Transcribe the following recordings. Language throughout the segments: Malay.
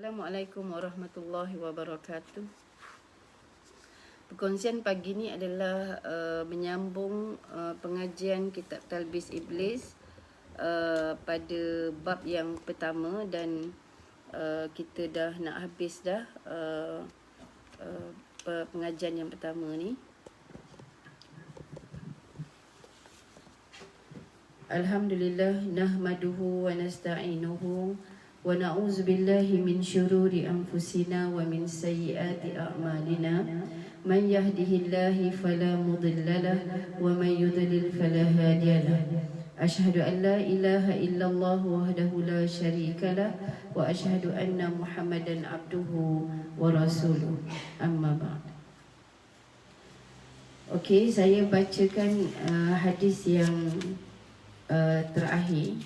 Assalamualaikum warahmatullahi wabarakatuh. Perkongsian pagi ni adalah menyambung pengajian kitab Talbis Iblis pada bab yang pertama dan kita dah nak habis dah pengajian yang pertama ni. Alhamdulillah nahmaduhu wa nasta'inuhu wa na'udzu billahi min syururi anfusina wa min sayyiati a'malina man yahdihillahu fala mudhillalah wa man yudlil fala hadiyalah. Asyhadu an la ilaha illallah wahdahu la syarikalah wa asyhadu anna Muhammadan abduhu wa rasuluh. Amma ba'd. Okey, saya bacakan hadis yang terakhir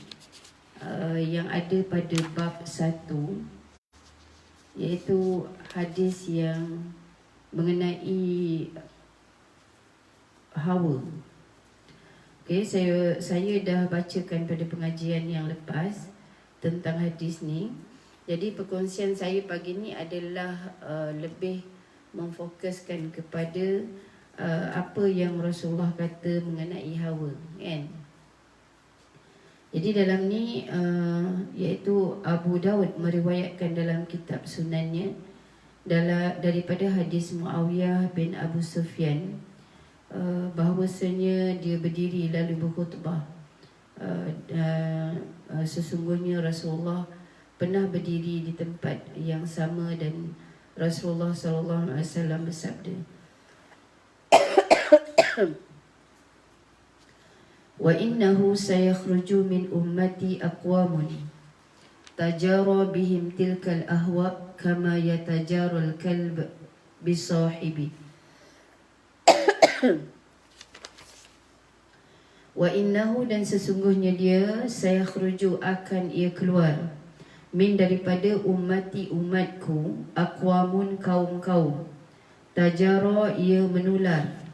yang ada pada bab 1, iaitu hadis yang mengenai hawa. Okey, saya dah bacakan pada pengajian yang lepas tentang hadis ni. Jadi perkongsian saya pagi ni adalah lebih memfokuskan kepada apa yang Rasulullah kata mengenai hawa, kan? Jadi dalam ni iaitu Abu Daud meriwayatkan dalam kitab sunannya daripada hadis Muawiyah bin Abu Sufyan bahawasanya dia berdiri lalu berkhutbah. Sesungguhnya Rasulullah pernah berdiri di tempat yang sama dan Rasulullah SAW bersabda, wa innahu sayakhruju min ummati aqwamun tajara bihim tilkal ahwa kama yatajarul kalb bisahibi wa innahu, dan sesungguhnya dia sayakhruju akan ia keluar min daripada ummati umatku aqwamun kaum-kaum tajara ia menular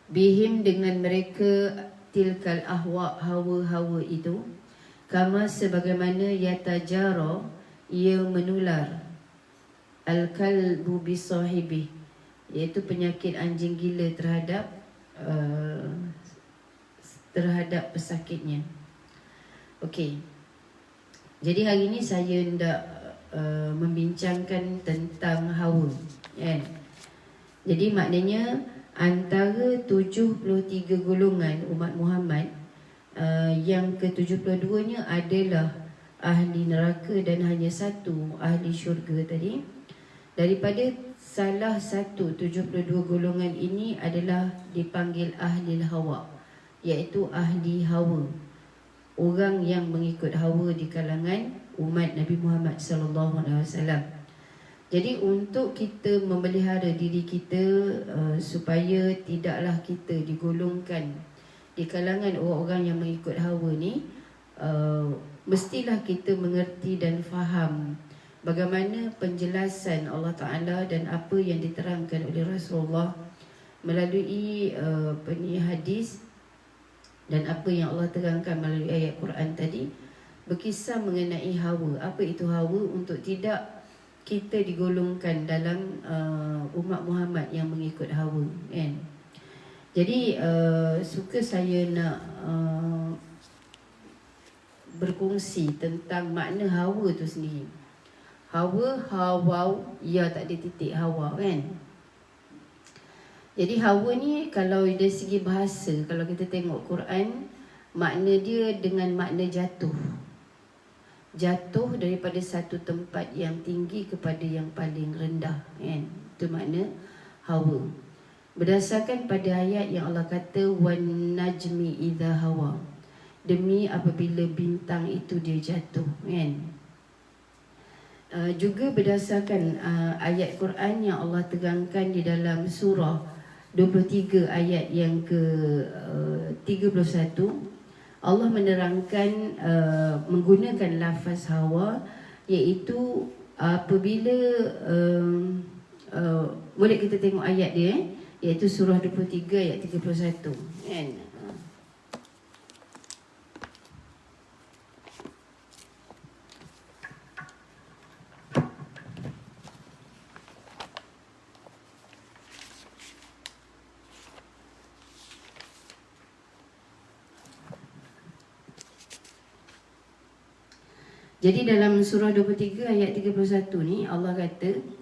bihim dengan mereka tilkal ahwa hawa-hawa itu kama sebagaimana yatajara ia menular al-kalbu bisahibi, iaitu penyakit anjing gila terhadap pesakitnya. Okey. Jadi hari ini saya hendak membincangkan tentang hawa, kan? Jadi maknanya antara 73 golongan umat Muhammad, yang ke-72-nya adalah ahli neraka dan hanya satu ahli syurga tadi. Daripada salah satu 72 golongan ini adalah dipanggil ahli hawa, iaitu ahli hawa, orang yang mengikut hawa di kalangan umat Nabi Muhammad SAW. Jadi untuk kita memelihara diri kita supaya tidaklah kita digolongkan di kalangan orang-orang yang mengikut hawa ni, mestilah kita mengerti dan faham bagaimana penjelasan Allah Ta'ala dan apa yang diterangkan oleh Rasulullah melalui hadis dan apa yang Allah terangkan melalui ayat Quran tadi, berkisah mengenai hawa. Apa itu hawa, untuk tidak kita digolongkan dalam umat Muhammad yang mengikut hawa, kan? Jadi suka saya nak berkongsi tentang makna hawa tu sendiri. Hawa, hawau, ya tak ada titik, hawa, kan? Jadi hawa ni kalau dari segi bahasa, kalau kita tengok Quran, makna dia dengan makna jatuh. Jatuh daripada satu tempat yang tinggi kepada yang paling rendah, kan? Itu makna hawa. Berdasarkan pada ayat yang Allah kata wan najmi idza hawa, demi apabila bintang itu dia jatuh, kan? Juga berdasarkan ayat Quran yang Allah terangkan di dalam surah 23 ayat yang ke-31, Allah menerangkan menggunakan lafaz hawa, iaitu apabila boleh kita tengok ayat dia, iaitu surah 23 ayat 31, kan? Jadi dalam surah 23 ayat 31 ni Allah kata,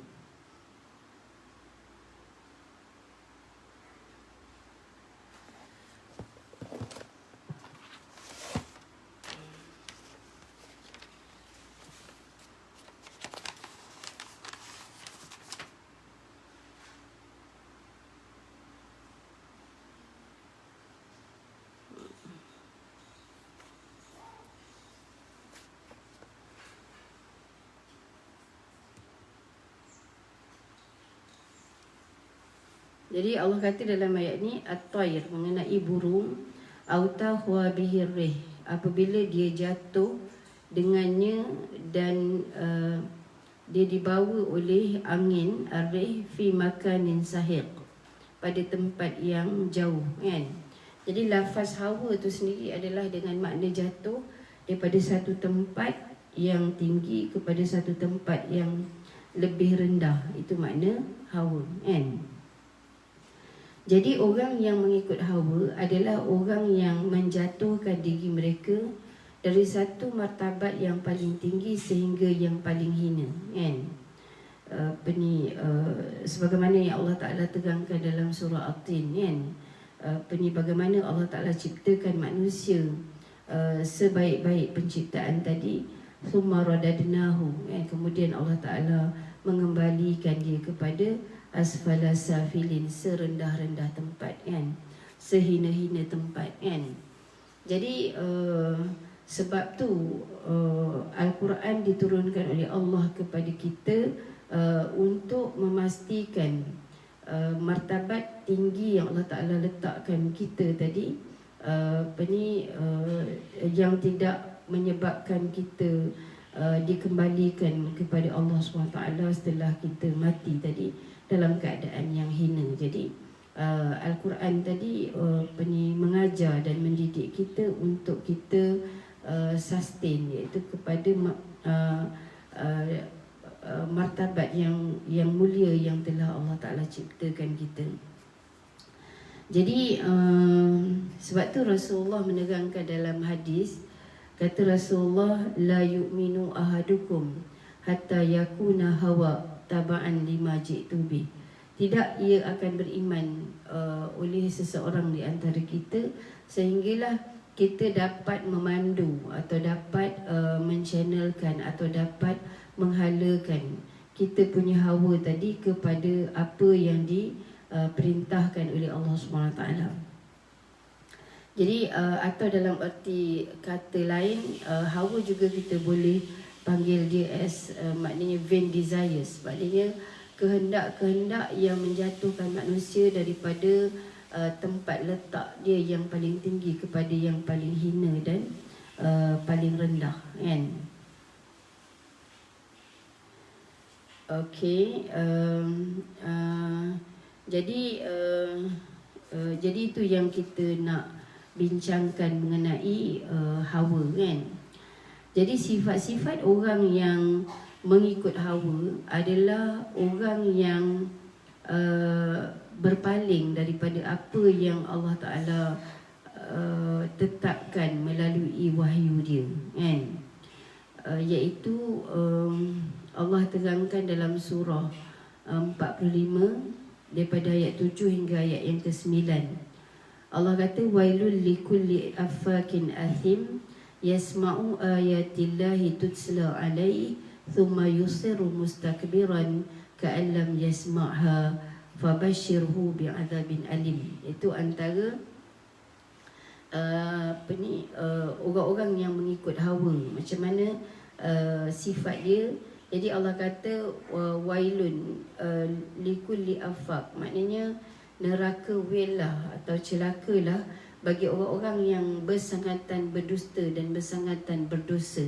jadi Allah kata dalam ayat ni at-tayr, mengenai burung, autahwa bihir rih, apabila dia jatuh dengannya dan dia dibawa oleh angin ar-rih fi makanin sahiq, pada tempat yang jauh, kan. Jadi lafaz hawa tu sendiri adalah dengan makna jatuh daripada satu tempat yang tinggi kepada satu tempat yang lebih rendah. Itu makna hawa, kan. Jadi orang yang mengikut hawa adalah orang yang menjatuhkan diri mereka dari satu martabat yang paling tinggi sehingga yang paling hina, kan. Sebagaimana yang Allah Ta'ala terangkan dalam surah At-Tin, kan. Bagaimana Allah Ta'ala ciptakan manusia sebaik-baik penciptaan tadi, thumma radadnahu, kan. Kemudian Allah Ta'ala mengembalikan dia kepada asfala safilin, serendah-rendah tempat, kan, sehina-hina tempat, kan. Jadi sebab tu Al-Quran diturunkan oleh Allah kepada kita untuk memastikan martabat tinggi yang Allah Ta'ala letakkan kita tadi, yang tidak menyebabkan kita dikembalikan kepada Allah SWT setelah kita mati tadi dalam keadaan yang hina. Jadi Al-Quran tadi mengajar dan mendidik kita untuk kita sustain, iaitu kepada martabat yang mulia yang telah Allah Ta'ala ciptakan kita. Jadi sebab tu Rasulullah menerangkan dalam hadis, kata Rasulullah, la yu'minu ahadukum hatta yakuna hawa taba'an lima ji'tu bih. Tidak ia akan beriman oleh seseorang di antara kita sehinggalah kita dapat memandu atau dapat menchannelkan atau dapat menghalakan kita punya hawa tadi kepada apa yang diperintahkan oleh Allah SWT. Jadi atau dalam erti kata lain, hawa juga kita boleh panggil dia as maknanya vain desires, maknanya kehendak-kehendak yang menjatuhkan manusia daripada tempat letak dia yang paling tinggi kepada yang paling hina dan paling rendah, kan. Okey, jadi itu yang kita nak bincangkan mengenai hawa, kan. Jadi sifat-sifat orang yang mengikut hawa adalah orang yang berpaling daripada apa yang Allah Ta'ala tetapkan melalui wahyu dia, kan. Iaitu Allah terangkan dalam surah 45 daripada ayat 7 hingga ayat yang ke-9. Allah kata, wailul likulli affakin athim yasma'u ayatillahi tutsla alaihi thumma yusiru mustakbiran ka'an lam yasma'ha fabashirhu bi'adzabin alim. Itu antara orang-orang yang mengikut hawa, macam mana sifat dia. Jadi Allah kata wailun likulli affak, maknanya neraka welah atau celakalah bagi orang-orang yang bersangatan berdusta dan bersangatan berdosa.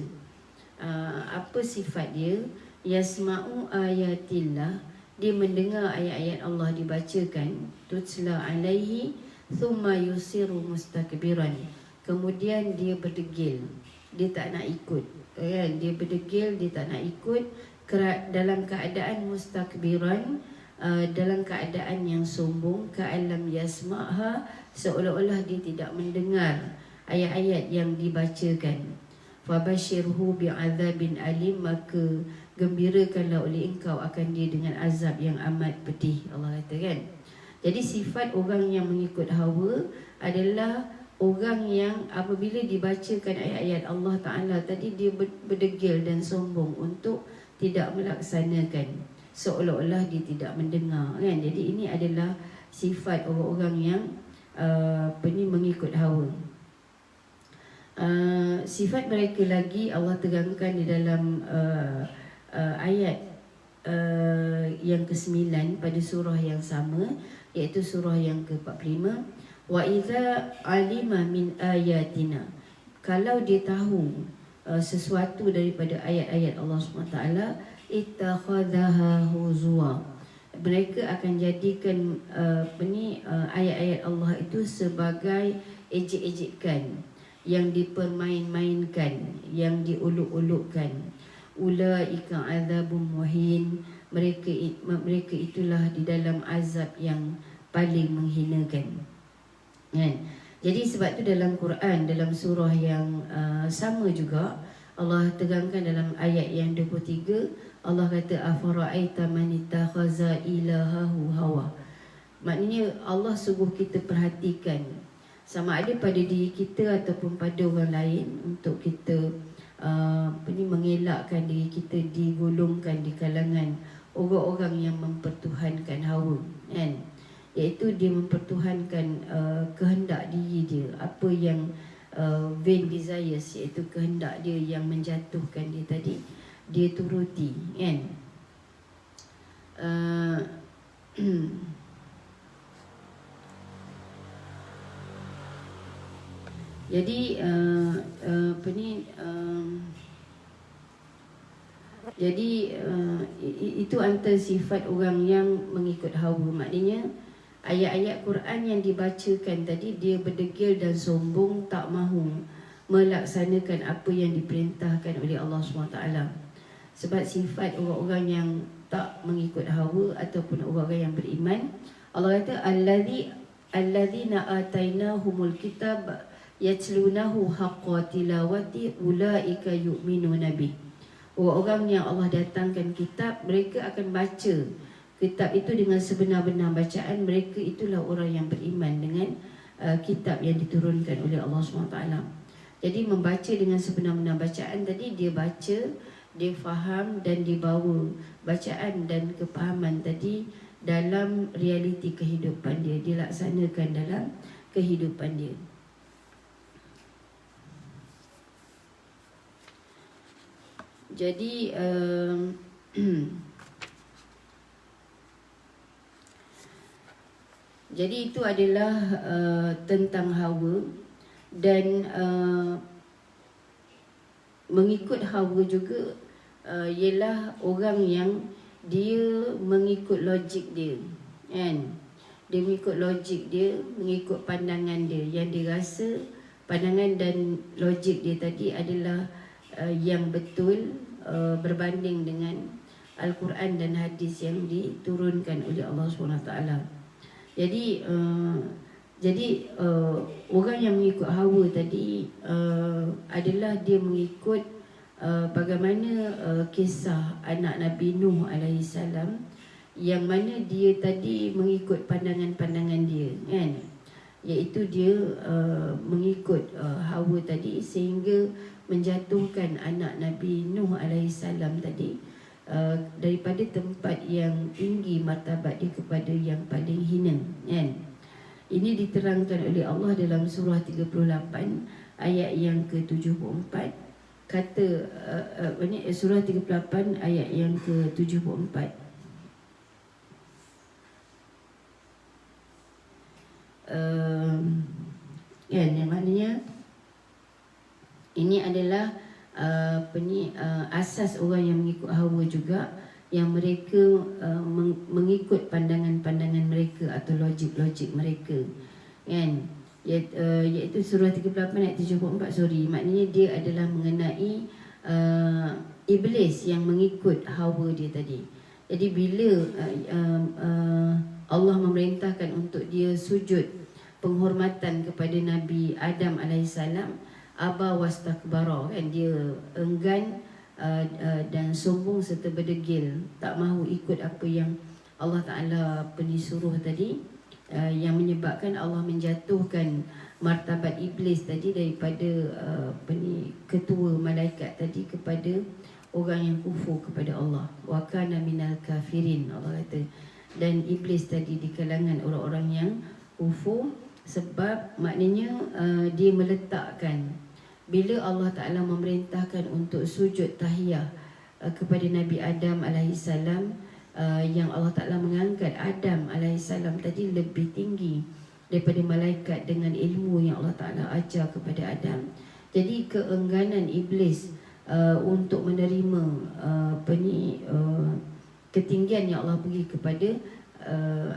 Apa sifat dia? Yasma'u ayatillah, dia mendengar ayat-ayat Allah dibacakan, tutsla alaihi thumma yusiru mustakbiran, kemudian dia berdegil, dia tak nak ikut, kan? Dia berdegil, dia tak nak ikut dalam keadaan mustakbiran, dalam keadaan yang sombong, ka'alam yasma'ha, seolah-olah dia tidak mendengar ayat-ayat yang dibacakan. fabashirhu bi'adzabin alim, maka gembirakanlah oleh engkau akan dia dengan azab yang amat pedih. Allah kata kan. Jadi sifat orang yang mengikut hawa adalah orang yang apabila dibacakan ayat-ayat Allah Ta'ala tadi, dia berdegil dan sombong untuk tidak melaksanakan, seolah-olah dia tidak mendengar kan. Jadi ini adalah sifat orang-orang yang mengikut hawa. Sifat mereka lagi Allah terangkan di dalam ayat yang ke-9 pada surah yang sama, iaitu surah yang ke-45. Wa idza alima min ayatina, kalau dia tahu sesuatu daripada ayat-ayat Allah SWT, ittakhadhaha huzwa, mereka akan jadikan ayat-ayat Allah itu sebagai ejek-ejekan, yang dipermain-mainkan, yang diuluk-ulukkan. Ulaika azabun muhin, mereka itulah di dalam azab yang paling menghinakan. Jadi sebab tu dalam Quran, dalam surah yang sama juga, Allah terangkan dalam ayat yang 23, Allah kata afara'aita man ittakhaza ilahahu hawa. Maknanya Allah suruh kita perhatikan sama ada pada diri kita ataupun pada orang lain, untuk kita mengelakkan diri kita digolongkan di kalangan orang-orang yang mempertuhankan hawa kan. Iaitu dia mempertuhankan kehendak diri dia, apa yang vain desires, iaitu kehendak dia yang menjatuhkan dia tadi, dia turuti kan. Jadi itu antara sifat orang yang mengikut hawa. Maknanya ayat-ayat Quran yang dibacakan tadi, dia berdegil dan sombong, tak mahu melaksanakan apa yang diperintahkan oleh Allah SWT. Sebab sifat orang-orang yang tak mengikut hawa ataupun orang-orang yang beriman, Allah kata alladzina atainahumul kitab yatlunahu haqqa tilawati ulaika yu'minuna bih. Orang yang Allah datangkan kitab, mereka akan baca kitab itu dengan sebenar-benar bacaan. Mereka itulah orang yang beriman dengan kitab yang diturunkan oleh Allah SWT. Jadi membaca dengan sebenar-benar bacaan tadi, dia baca, dia faham dan dibawa bacaan dan kepahaman tadi dalam realiti kehidupan dia, dilaksanakan dalam kehidupan dia. Jadi jadi itu adalah tentang hawa. Dan mengikut hawa juga ialah orang yang dia mengikut logik dia kan. Dia mengikut logik dia, mengikut pandangan dia, yang dia rasa pandangan dan logik dia tadi adalah yang betul, berbanding dengan Al-Quran dan hadis yang diturunkan oleh Allah SWT. Jadi orang yang mengikut hawa tadi adalah dia mengikut bagaimana kisah anak Nabi Nuh AS, yang mana dia tadi mengikut pandangan-pandangan dia kan. Iaitu dia mengikut hawa tadi sehingga menjatuhkan anak Nabi Nuh AS tadi daripada tempat yang tinggi martabat dia kepada yang paling hina kan. Ini diterangkan oleh Allah dalam surah 38 ayat yang ke-74. Kata surah 38 ayat yang ke-74. Yang maknanya ini adalah asas orang yang mengikut hawa juga, yang mereka mengikut pandangan-pandangan mereka atau logik-logik mereka kan. Iaitu surah 38 ayat 74. Maknanya dia adalah mengenai iblis yang mengikut hawa dia tadi. Jadi bila Allah memerintahkan untuk dia sujud penghormatan kepada Nabi Adam AS, aba wastakbara, kan, dia enggan dan sombong serta berdegil, tak mahu ikut apa yang Allah Ta'ala suruh tadi, yang menyebabkan Allah menjatuhkan martabat iblis tadi daripada ketua malaikat tadi kepada orang yang kufur kepada Allah. Wa kana minal kafirin, Allah kata. Dan iblis tadi di kalangan orang-orang yang kufur, sebab maknanya dia meletakkan, bila Allah Ta'ala memerintahkan untuk sujud tahiyah kepada Nabi Adam alaihissalam, yang Allah Ta'ala mengangkat Adam alaihissalam tadi lebih tinggi daripada malaikat dengan ilmu yang Allah Ta'ala ajar kepada Adam. Jadi keengganan iblis untuk menerima ketinggian yang Allah beri kepada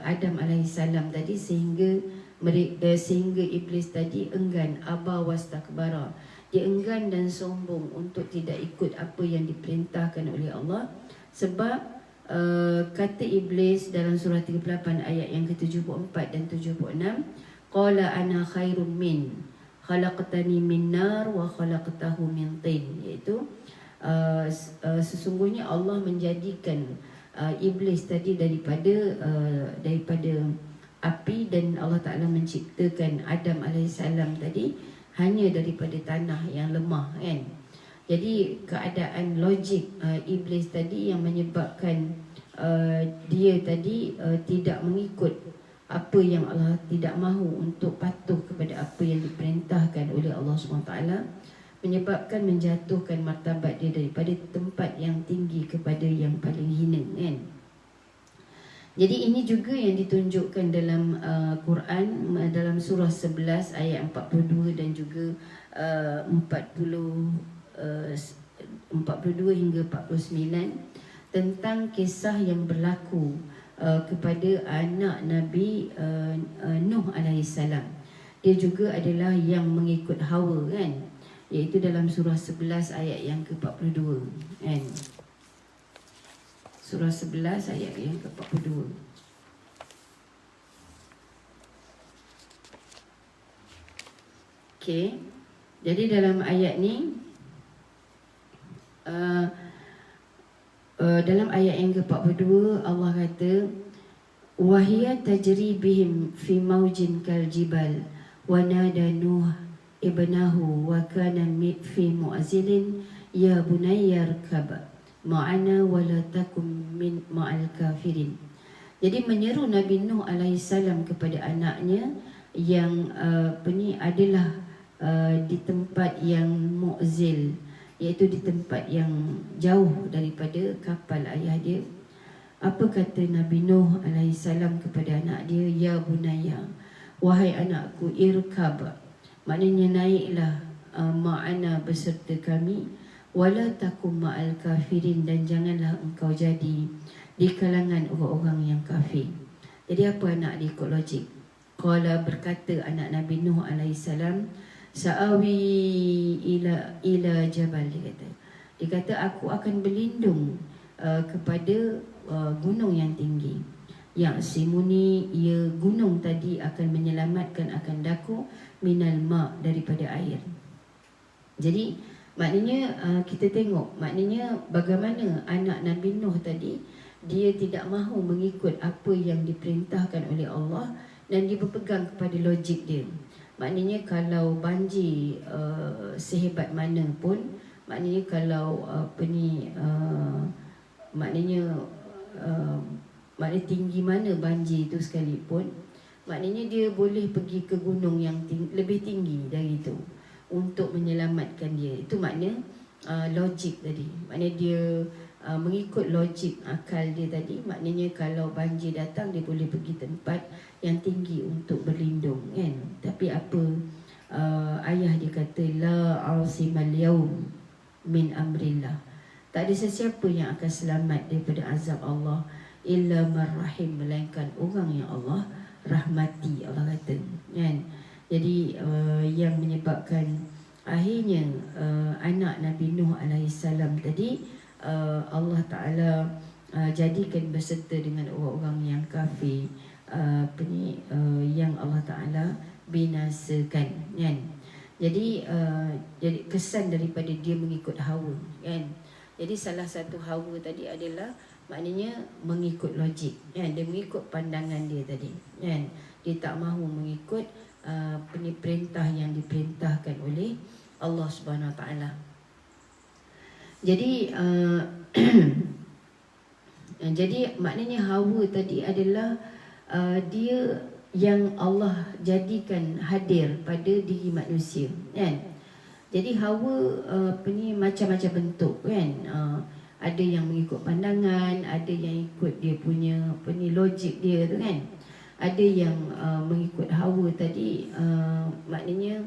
Adam alaihissalam tadi, sehingga iblis tadi enggan, aba wastakbara, dia enggan dan sombong untuk tidak ikut apa yang diperintahkan oleh Allah. Sebab kata iblis dalam surah 38 ayat yang ke-74 dan 76, qala ana khairum min khalaqtani min nar wa khalaqtahu min tin, iaitu sesungguhnya Allah menjadikan iblis tadi daripada api, dan Allah Ta'ala menciptakan Adam alaihissalam tadi hanya daripada tanah yang lemah, kan. Jadi keadaan logik iblis tadi yang menyebabkan dia tadi tidak mengikut apa yang Allah, tidak mahu untuk patuh kepada apa yang diperintahkan oleh Allah SWT, menyebabkan menjatuhkan martabat dia daripada tempat yang tinggi kepada yang paling hina, kan. Jadi ini juga yang ditunjukkan dalam Quran, dalam surah 11 ayat 42 dan juga 42 hingga 49, tentang kisah yang berlaku kepada anak Nabi Nuh alaihissalam. Dia juga adalah yang mengikut hawa, kan, iaitu dalam surah 11 ayat yang ke-42, kan. Surah 11 ayat yang ke-42. Okey. Jadi dalam ayat ni, dalam ayat yang ke-42 Allah kata, wahiya tajri bihim fi maujin kal jibal wa nada nuh ibnahu wa kana fi mu'zilin ya bunayya rkab ma'ana wala takum min ma'al kafirin. Jadi menyeru Nabi Nuh alaihissalam kepada anaknya yang adalah di tempat yang mu'zil, iaitu di tempat yang jauh daripada kapal ayah dia. Apa kata Nabi Nuh alaihissalam kepada anak dia? Ya bunayya, wahai anakku, irkab, maknanya naiklah, ma'ana beserta kami, wala takum ma'al kafirin, dan janganlah engkau jadi di kalangan orang-orang yang kafir. Jadi apa anak dia ikut logik? Qala, berkata anak Nabi Nuh alaihissalam, sa'awi ila jabal, dia kata aku akan berlindung kepada gunung yang tinggi. Yang simuni, ia gunung tadi akan menyelamatkan akan daku, minal ma', daripada air. Jadi maknanya kita tengok, maknanya bagaimana anak Nabi Nuh tadi, dia tidak mahu mengikut apa yang diperintahkan oleh Allah, dan dia berpegang kepada logik dia. Maknanya kalau banjir sehebat mana pun, maknanya kalau maknanya tinggi mana banjir itu sekalipun, maknanya dia boleh pergi ke gunung yang lebih tinggi dari itu untuk menyelamatkan dia. Itu makna logik tadi. Maknanya dia mengikut logik akal dia tadi. Maknanya kalau banjir datang, dia boleh pergi tempat yang tinggi untuk berlindung, kan. Tapi apa ayah dia kata, la asimal yaum min amrillah, tak ada sesiapa yang akan selamat daripada azab Allah, illa marrahim, melainkan orang yang Allah rahmati, Allah kata, kan. Jadi yang menyebabkan akhirnya anak Nabi Nuh alaihissalam tadi Allah Ta'ala jadikan berserta dengan orang-orang yang kafir, yang Allah Ta'ala binasakan, kan. Jadi kesan daripada dia mengikut hawa, kan. Jadi salah satu hawa tadi adalah maknanya mengikut logik, kan. Dia mengikut pandangan dia tadi, kan. Dia tak mahu mengikut perintah yang diperintahkan oleh Allah Subhanahu Wa Taala. Jadi jadi maknanya hawa tadi adalah dia yang Allah jadikan hadir pada diri manusia, kan. Jadi hawa macam-macam bentuk, kan. Ada yang mengikut pandangan, ada yang ikut dia punya logik dia tu, kan. Ada yang mengikut hawa tadi, maknanya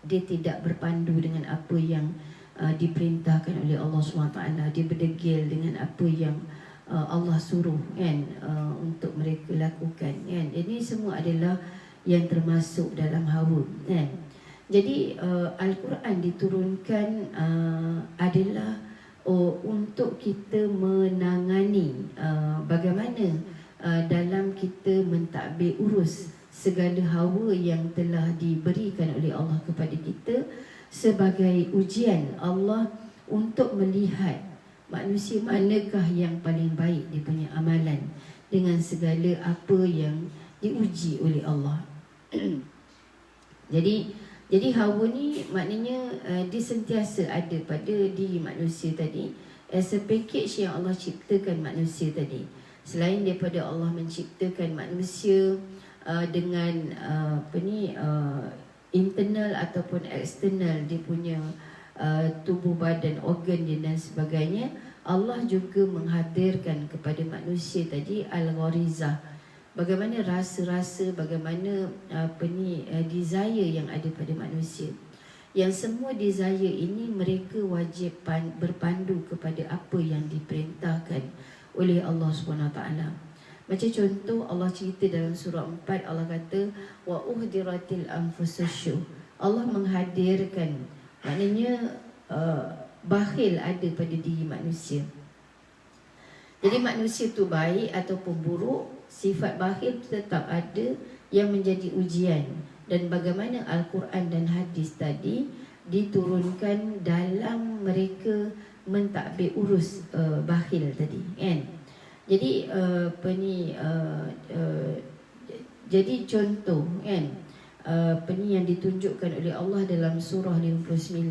dia tidak berpandu dengan apa yang diperintahkan oleh Allah SWT. Dia berdegil dengan apa yang Allah suruh, kan, untuk mereka lakukan, kan. Ini semua adalah yang termasuk dalam hawa, kan. Jadi Al-Quran diturunkan adalah untuk kita menangani bagaimana dalam kita mentadbir urus segala hawa yang telah diberikan oleh Allah kepada kita sebagai ujian Allah untuk melihat manusia manakah yang paling baik dia punya amalan dengan segala apa yang diuji oleh Allah. Jadi hawa ni maknanya dia sentiasa ada pada diri manusia tadi as a package yang Allah ciptakan manusia tadi. Selain daripada Allah menciptakan manusia dengan internal ataupun eksternal dia punya tubuh badan, organ dia dan sebagainya, Allah juga menghadirkan kepada manusia tadi al-gharizah. Bagaimana rasa-rasa, bagaimana desire yang ada pada manusia. Yang semua desire ini mereka wajib berpandu kepada apa yang diperintahkan oleh Allah SWT. Macam contoh Allah cerita dalam surah 4, Allah kata wa uhdiratil anfususyuh. Allah menghadirkan, maknanya bakhil ada pada diri manusia. Jadi manusia tu baik ataupun buruk, sifat bakhil tetap ada yang menjadi ujian. Dan bagaimana Al-Quran dan hadis tadi diturunkan dalam mereka mentadbir urus bakhil tadi, kan. Jadi jadi contoh, kan, yang ditunjukkan oleh Allah dalam surah 59,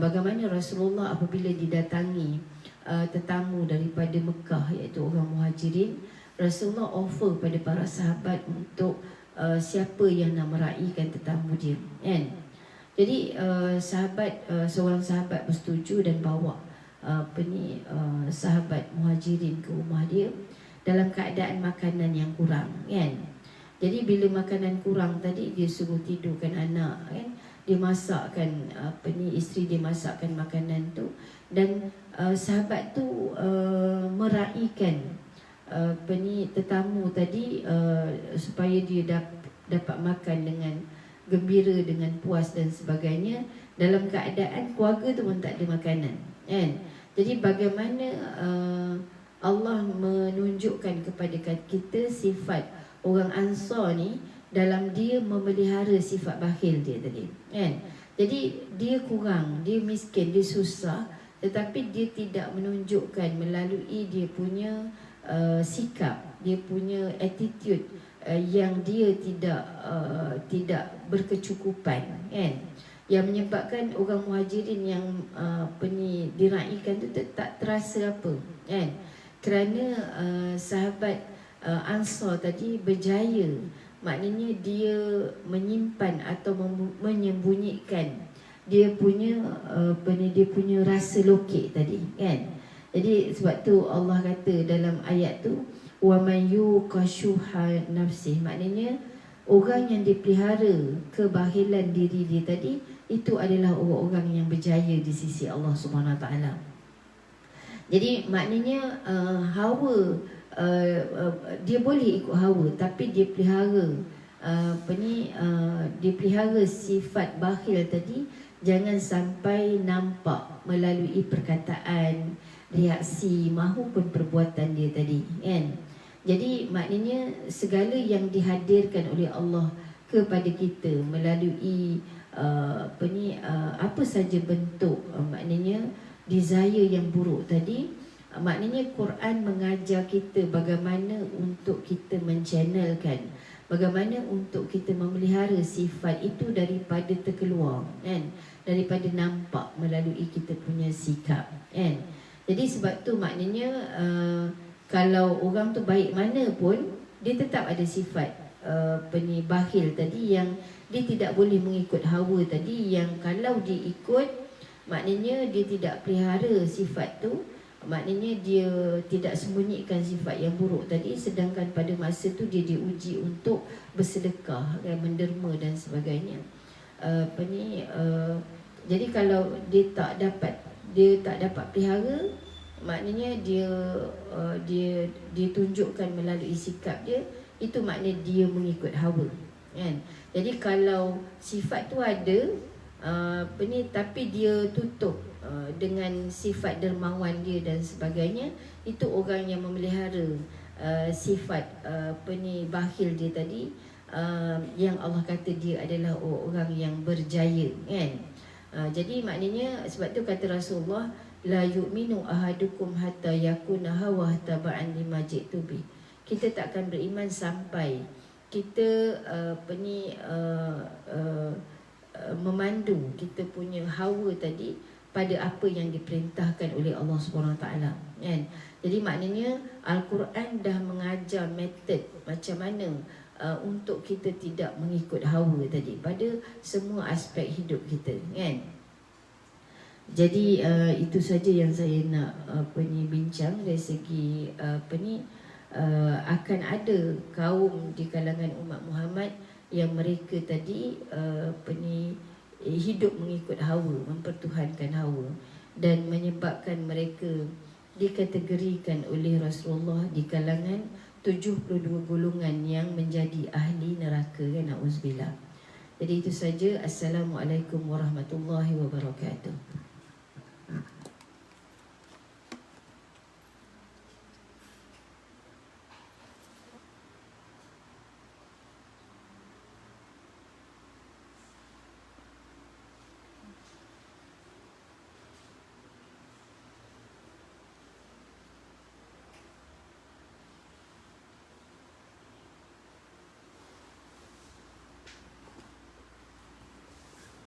bagaimana Rasulullah apabila didatangi tetamu daripada Mekah, iaitu orang Muhajirin, Rasulullah offer pada para sahabat untuk siapa yang nak meraihkan tetamu dia, kan. Jadi seorang sahabat bersetuju dan bawa sahabat Muhajirin ke rumah dia dalam keadaan makanan yang kurang, kan. Jadi bila makanan kurang tadi, dia suruh tidurkan anak, kan. Dia masakkan isteri dia masakkan makanan tu, dan sahabat tu meraihkan tetamu tadi supaya dia dapat makan dengan gembira, dengan puas dan sebagainya, dalam keadaan keluarga tu pun tak ada makanan, kan. Jadi bagaimana Allah menunjukkan kepada kita sifat orang Ansar ni dalam dia memelihara sifat bakhil dia tadi, kan. Jadi dia kurang, dia miskin, dia susah, tetapi dia tidak menunjukkan melalui dia punya sikap, dia punya attitude yang dia tidak berkecukupan, kan. Yang menyebabkan orang Muhajirin yang diraihkan tu tak terasa apa, kan. Kerana sahabat Ansar tadi berjaya, maknanya dia menyimpan atau menyembunyikan dia punya rasa lokek tadi, kan. Jadi sebab tu Allah kata dalam ayat tu wa may yuqashuha nafsih, maknanya orang yang dipelihara kebakhilan diri dia tadi, itu adalah orang-orang yang berjaya di sisi Allah Subhanahu Wa Taala. Jadi maknanya hawa dia boleh ikut hawa, tapi dia pelihara dia pelihara sifat bakhil tadi jangan sampai nampak melalui perkataan, reaksi mahupun perbuatan dia tadi, kan. Jadi maknanya segala yang dihadirkan oleh Allah kepada kita melalui apa saja bentuk maknanya desire yang buruk tadi. Maknanya Quran mengajar kita bagaimana untuk kita menchannelkan, bagaimana untuk kita memelihara sifat itu daripada terkeluar, kan? Daripada nampak melalui kita punya sikap, kan? Jadi sebab tu maknanya kalau orang tu baik mana pun, dia tetap ada sifat bakhil tadi, yang dia tidak boleh mengikut hawa tadi, yang kalau dia ikut maknanya dia tidak pelihara sifat tu, maknanya dia tidak sembunyikan sifat yang buruk tadi, sedangkan pada masa tu dia diuji untuk bersedekah, kan, menderma dan sebagainya. Jadi kalau dia tak dapat pelihara, maknanya dia tunjukkan melalui sikap dia, itu maknanya dia mengikut hawa, kan? Jadi kalau sifat tu ada tapi dia tutup dengan sifat dermawan dia dan sebagainya, itu orang yang memelihara sifat bakhil dia tadi, yang Allah kata dia adalah orang yang berjaya, kan? Jadi maknanya sebab tu kata Rasulullah, la yu'minu ahadukum hatta yakuna hawa taba'an lima ji'tu bi. Kita tak akan beriman sampai kita memandu kita punya hawa tadi pada apa yang diperintahkan oleh Allah SWT, kan? Jadi maknanya Al-Quran dah mengajar metod macam mana untuk kita tidak mengikut hawa tadi pada semua aspek hidup kita, kan? Jadi itu saja yang saya nak bincang dari segi akan ada kaum di kalangan umat Muhammad yang mereka tadi hidup mengikut hawa, mempertuhankan hawa, dan menyebabkan mereka dikategorikan oleh Rasulullah di kalangan 72 golongan yang menjadi ahli neraka, kan? Na'udzubillah. Jadi itu saja. Assalamualaikum warahmatullahi wabarakatuh.